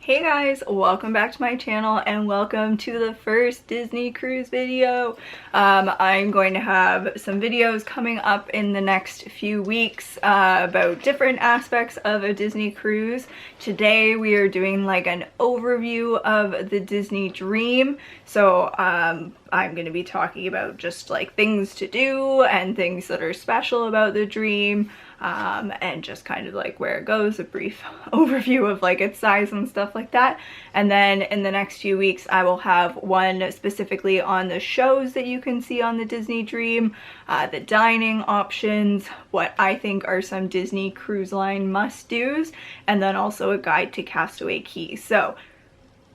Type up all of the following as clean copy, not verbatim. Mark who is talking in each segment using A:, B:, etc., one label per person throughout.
A: Hey guys, welcome back to my channel and welcome to the first Disney cruise video. I'm going to have some videos coming up in the next few weeks about different aspects of a Disney cruise. Today we are doing like an overview of the Disney Dream. So I'm going to be talking about just like things to do and things that are special about the Dream. And just kind of like where it goes, a brief overview of like its size and stuff like that. And then in the next few weeks I will have one specifically on the shows that you can see on the Disney Dream, the dining options, what I think are some Disney Cruise Line must-dos, and then also a guide to Castaway Cay. So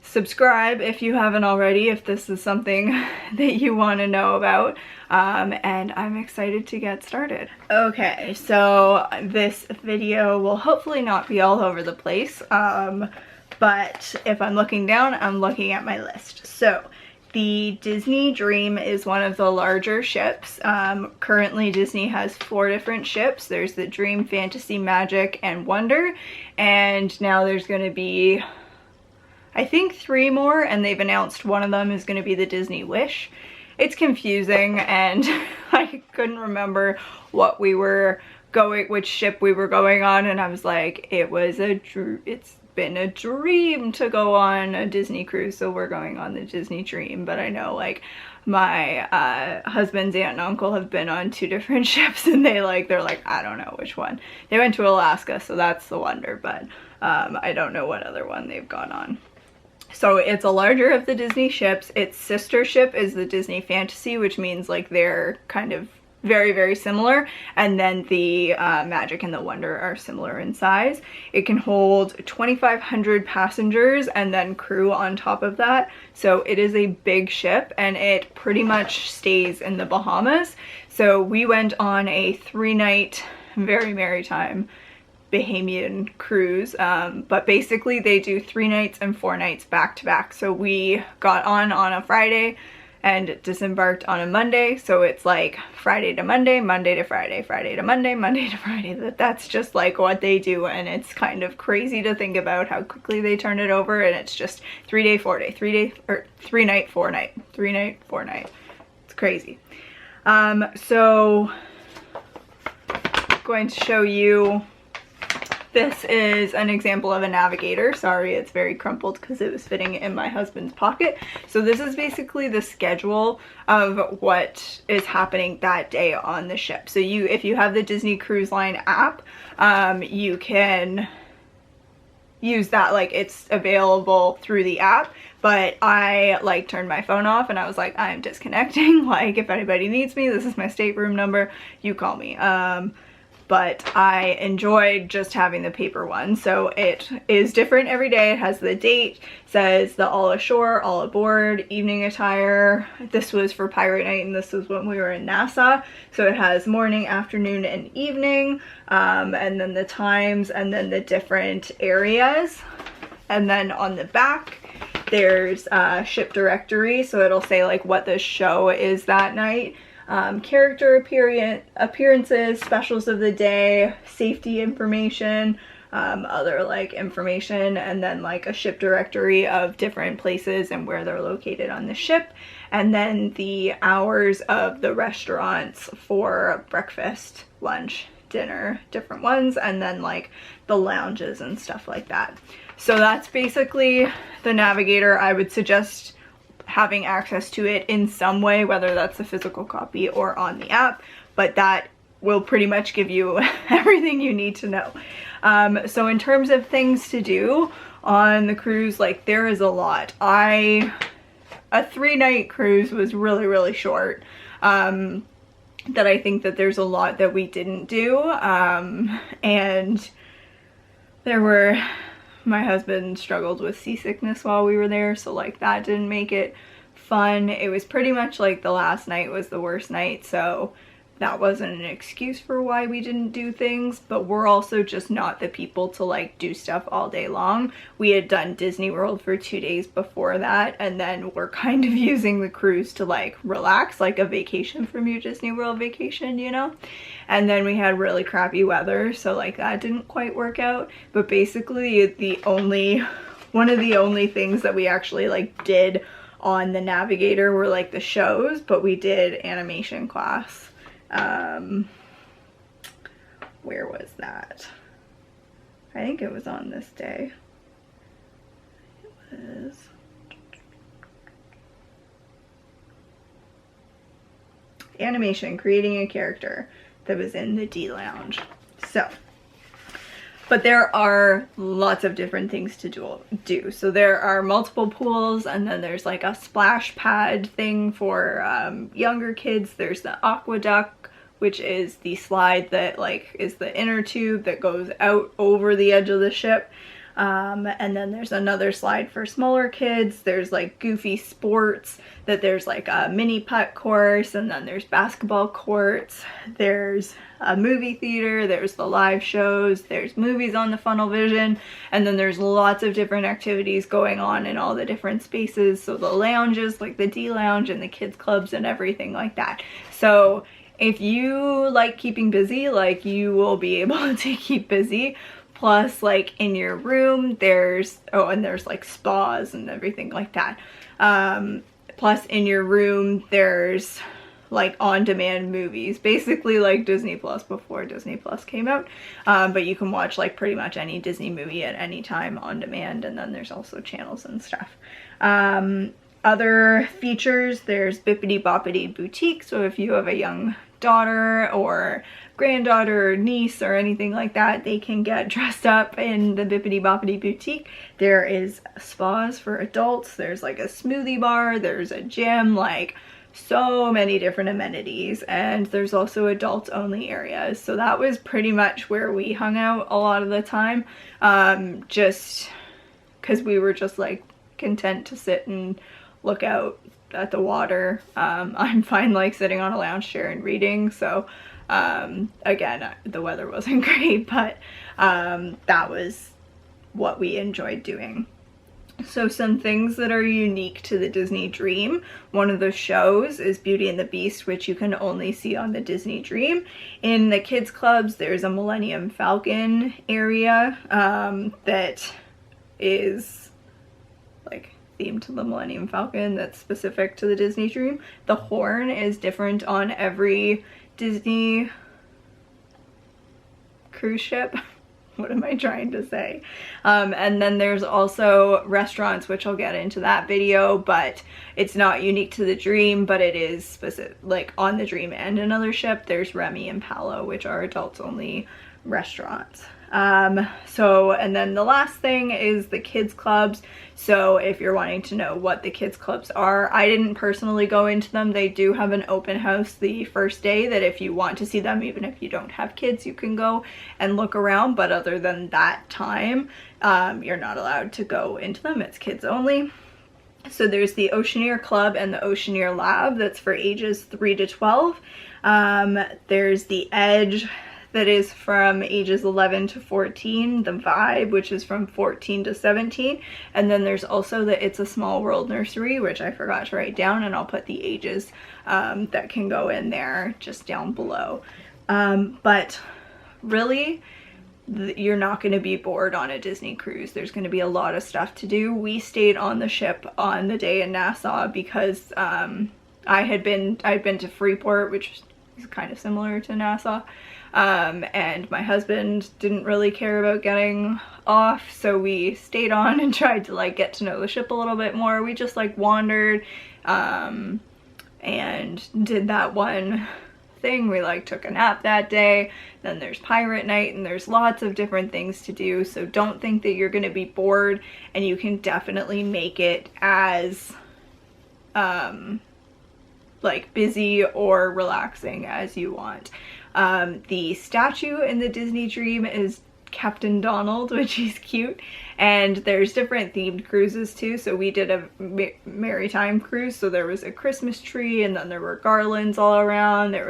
A: subscribe if you haven't already, if this is something that you want to know about, and I'm excited to get started. Okay, so this video will hopefully not be all over the place, but if I'm looking down, I'm looking at my list. So the Disney Dream is one of the larger ships. Currently Disney has 4 different ships. There's the Dream, Fantasy, Magic, and Wonder, and now there's going to be I think 3 more, and they've announced one of them is going to be the Disney Wish. It's confusing, and I couldn't remember what we were going, which ship we were going on, and I was like, it's been a dream to go on a Disney cruise, so we're going on the Disney Dream. But I know like my husband's aunt and uncle have been on 2 different ships, and they're like, I don't know which one. They went to Alaska, so that's the Wonder, but I don't know what other one they've gone on. So it's a larger of the Disney ships. Its sister ship is the Disney Fantasy, which means like they're kind of very, very similar. And then the Magic and the Wonder are similar in size. It can hold 2,500 passengers and then crew on top of that. So it is a big ship, and it pretty much stays in the Bahamas. So we went on a 3-night, very maritime Bahamian cruise, but basically they do 3 nights and 4 nights back to back. So we got on a Friday and disembarked on a Monday, so it's like Friday to Monday, Monday to Friday, Friday to Monday, Monday to Friday. That's just like what they do, and it's kind of crazy to think about how quickly they turn it over. And it's just 3 day, 4 day, 3 day, or 3 night, 4 night, 3 night, 4 night. It's crazy. So I'm going to show you. This is an example of a navigator. Sorry, it's very crumpled because it was fitting in my husband's pocket. So this is basically the schedule of what is happening that day on the ship. So if you have the Disney Cruise Line app, you can use that, like it's available through the app. But I like turned my phone off and I was like, I'm disconnecting. Like if anybody needs me, this is my stateroom number, you call me. But I enjoyed just having the paper one. So it is different every day. It has the date, says the all ashore, all aboard, evening attire. This was for Pirate Night, and this was when we were in Nassau. So it has morning, afternoon, and evening, and then the times, and then the different areas. And then on the back, there's a ship directory. So it'll say like what the show is that night. Character appearances, specials of the day, safety information, other like information, and then like a ship directory of different places and where they're located on the ship, and then the hours of the restaurants for breakfast, lunch, dinner, different ones, and then like the lounges and stuff like that. So that's basically the navigator. I would suggest having access to it in some way, whether that's a physical copy or on the app, but that will pretty much give you everything you need to know. So in terms of things to do on the cruise, like there is a lot. A 3-night cruise was really, really short. That I think that there's a lot that we didn't do, and my husband struggled with seasickness while we were there, so like that didn't make it fun. It was pretty much like the last night was the worst night, so that wasn't an excuse for why we didn't do things, but we're also just not the people to like do stuff all day long. We had done Disney World for 2 days before that, and then we're kind of using the cruise to like relax, like a vacation from your Disney World vacation, you know? And then we had really crappy weather, so like that didn't quite work out. But basically the only one of the only things that we actually like did on the navigator were like the shows, but we did animation class. Where was that? I think it was on this day. It was... animation, creating a character, that was in the D lounge. So, but there are lots of different things to do. So there are multiple pools, and then there's like a splash pad thing for younger kids. There's the aqueduct, which is the slide that like is the inner tube that goes out over the edge of the ship. And then there's another slide for smaller kids. There's like goofy sports, that there's like a mini putt course, and then there's basketball courts. There's a movie theater, there's the live shows, there's movies on the funnel vision, and then there's lots of different activities going on in all the different spaces. So the lounges, like the D lounge and the kids clubs and everything like that. So if you like keeping busy, like you will be able to keep busy. Plus, like in your room, there's, oh, and there's like spas and everything like that. Plus in your room, there's like on-demand movies, basically like Disney Plus before Disney Plus came out. But you can watch like pretty much any Disney movie at any time on demand, and then there's also channels and stuff. Other features, there's Bippity Boppity Boutique, so if you have a young daughter or granddaughter or niece or anything like that, they can get dressed up in the Bippity Boppity Boutique. There is spas for adults, there's like a smoothie bar, there's a gym, like so many different amenities, and there's also adults only areas. So that was pretty much where we hung out a lot of the time, just because we were just like content to sit and look out at the water. I'm fine like sitting on a lounge chair and reading, so again, the weather wasn't great, but that was what we enjoyed doing. So some things that are unique to the Disney Dream. One of the shows is Beauty and the Beast, which you can only see on the Disney Dream. In the kids clubs, there's a Millennium Falcon area that is like themed to the Millennium Falcon, that's specific to the Disney Dream. The horn is different on every Disney cruise ship. What am I trying to say? And then there's also restaurants, which I'll get into that video, but it's not unique to the Dream, but it is specific, like on the Dream and another ship, there's Remy and Palo, which are adults only restaurants. And then the last thing is the kids clubs. So if you're wanting to know what the kids clubs are, I didn't personally go into them. They do have an open house the first day that if you want to see them, even if you don't have kids, you can go and look around. But other than that time, you're not allowed to go into them. It's kids only. So there's the Oceaneer Club and the Oceaneer Lab, that's for ages 3 to 12. There's the Edge, that is from ages 11 to 14, the Vibe, which is from 14 to 17, and then there's also the It's a Small World Nursery, which I forgot to write down, and I'll put the ages that can go in there just down below. But really, you're not going to be bored on a Disney cruise. There's going to be a lot of stuff to do. We stayed on the ship on the day in Nassau because I'd been to Freeport, which is kind of similar to Nassau. And my husband didn't really care about getting off, so we stayed on and tried to like get to know the ship a little bit more. We just like wandered and did that one thing. We like took a nap that day. Then there's pirate night, and there's lots of different things to do, so don't think that you're going to be bored, and you can definitely make it as like busy or relaxing as you want. The statue in the Disney Dream is Captain Donald, which is cute, and there's different themed cruises too. So we did a maritime cruise, so there was a Christmas tree, and then there were garlands all around. There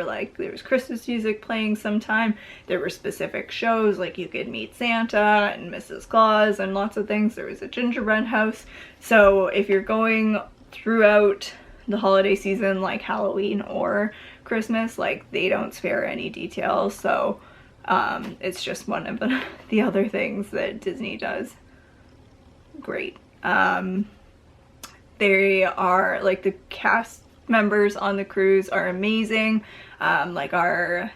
A: was Christmas music playing sometime. There were specific shows, like you could meet Santa and Mrs. Claus and lots of things. There was a gingerbread house. So if you're going throughout the holiday season, like Halloween or Christmas, like they don't spare any details. So it's just one of the other things that Disney does. great. They are, like, the cast members on the cruise are amazing. Like our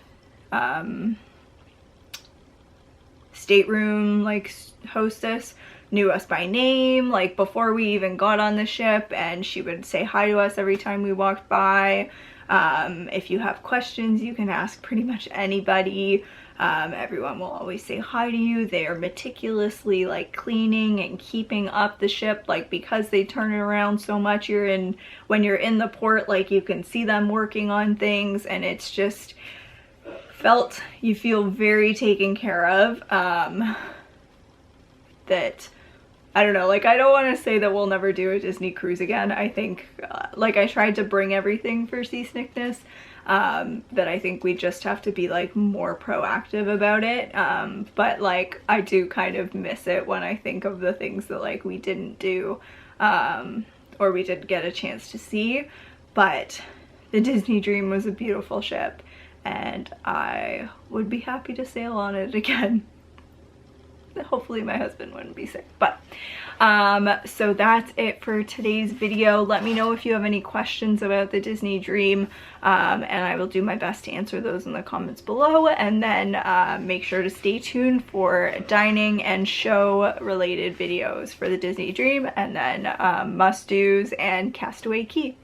A: stateroom, like, hostess knew us by name, like, before we even got on the ship, and she would say hi to us every time we walked by. If you have questions, you can ask pretty much anybody. Everyone will always say hi to you. They are meticulously, like, cleaning and keeping up the ship, like, because they turn it around so much. When you're in the port, like, you can see them working on things, and it's just you feel very taken care of. That, I don't know, like, I don't want to say that we'll never do a Disney cruise again. I think, like, I tried to bring everything for seasickness, that I think we just have to be, like, more proactive about it. But, like, I do kind of miss it when I think of the things that, like, we didn't do, or we didn't get a chance to see. But the Disney Dream was a beautiful ship, and I would be happy to sail on it again. Hopefully my husband wouldn't be sick. But so that's it for today's video. Let me know if you have any questions about the Disney Dream, and I will do my best to answer those in the comments below. And then make sure to stay tuned for dining and show related videos for the Disney Dream, and then must-dos and Castaway Cay.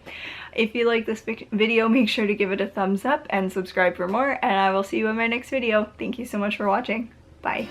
A: If you like this video, make sure to give it a thumbs up and subscribe for more, and I will see you in my next video. Thank you so much for watching. Bye.